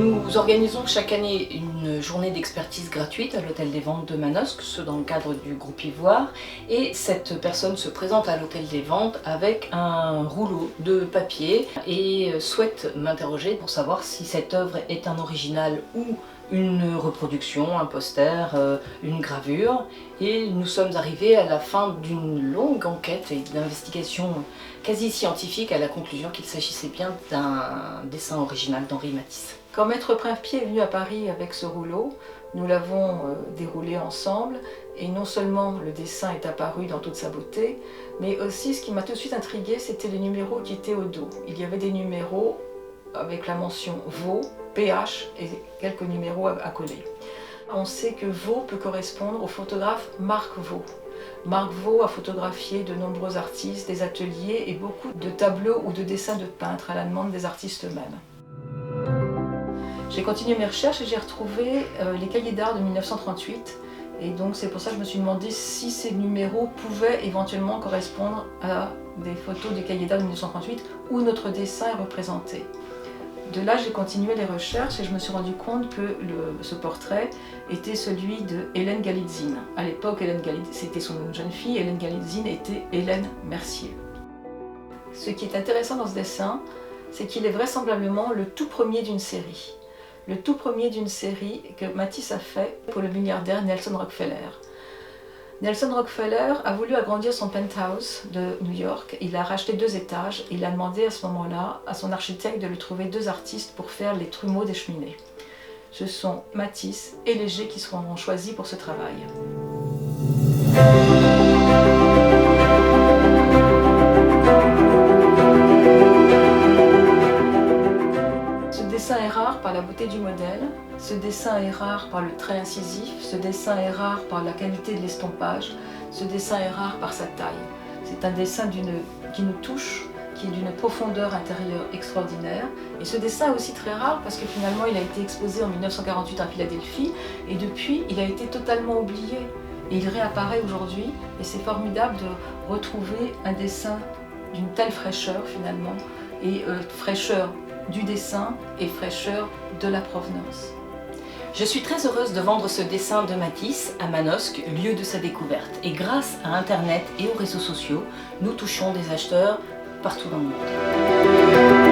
Nous organisons chaque année une journée d'expertise gratuite à l'Hôtel des Ventes de Manosque, ce dans le cadre du groupe Ivoire. Et cette personne se présente à l'Hôtel des Ventes avec un rouleau de papier et souhaite m'interroger pour savoir si cette œuvre est un original ou une reproduction, un poster, une gravure. Et nous sommes arrivés à la fin d'une longue enquête et d'investigation quasi scientifique à la conclusion qu'il s'agissait bien d'un dessin original d'Henri Matisse. Quand Maître Principier est venu à Paris avec ce rouleau, nous l'avons déroulé ensemble et non seulement le dessin est apparu dans toute sa beauté, mais aussi ce qui m'a tout de suite intriguée, c'était les numéros qui étaient au dos. Il y avait des numéros avec la mention Vaux, PH et quelques numéros à coller. On sait que Vaux peut correspondre au photographe Marc Vaux. Marc Vaux a photographié de nombreux artistes, des ateliers et beaucoup de tableaux ou de dessins de peintres à la demande des artistes eux-mêmes. J'ai continué mes recherches et j'ai retrouvé les cahiers d'art de 1938. Et donc c'est pour ça que je me suis demandé si ces numéros pouvaient éventuellement correspondre à des photos des cahiers d'art de 1938 où notre dessin est représenté. De là, j'ai continué les recherches et je me suis rendu compte que ce portrait était celui de Hélène Galitzine. À l'époque, c'était son jeune fille, Hélène Galitzine était Hélène Mercier. Ce qui est intéressant dans ce dessin, c'est qu'il est vraisemblablement le tout premier d'une série. Le tout premier d'une série que Matisse a fait pour le milliardaire Nelson Rockefeller. Nelson Rockefeller a voulu agrandir son penthouse de New York. Il a racheté 2 étages. Il a demandé à ce moment-là à son architecte de lui trouver 2 artistes pour faire les trumeaux des cheminées. Ce sont Matisse et Léger qui seront choisis pour ce travail. Ce dessin est rare par la beauté du modèle, ce dessin est rare par le trait incisif, ce dessin est rare par la qualité de l'estompage, ce dessin est rare par sa taille. C'est un dessin qui nous touche, qui est d'une profondeur intérieure extraordinaire. Et ce dessin est aussi très rare parce que finalement il a été exposé en 1948 à Philadelphie et depuis il a été totalement oublié. Et il réapparaît aujourd'hui et c'est formidable de retrouver un dessin d'une telle fraîcheur finalement, et fraîcheur du dessin et fraîcheur de la provenance. Je suis très heureuse de vendre ce dessin de Matisse à Manosque, lieu de sa découverte. Et grâce à Internet et aux réseaux sociaux, nous touchons des acheteurs partout dans le monde.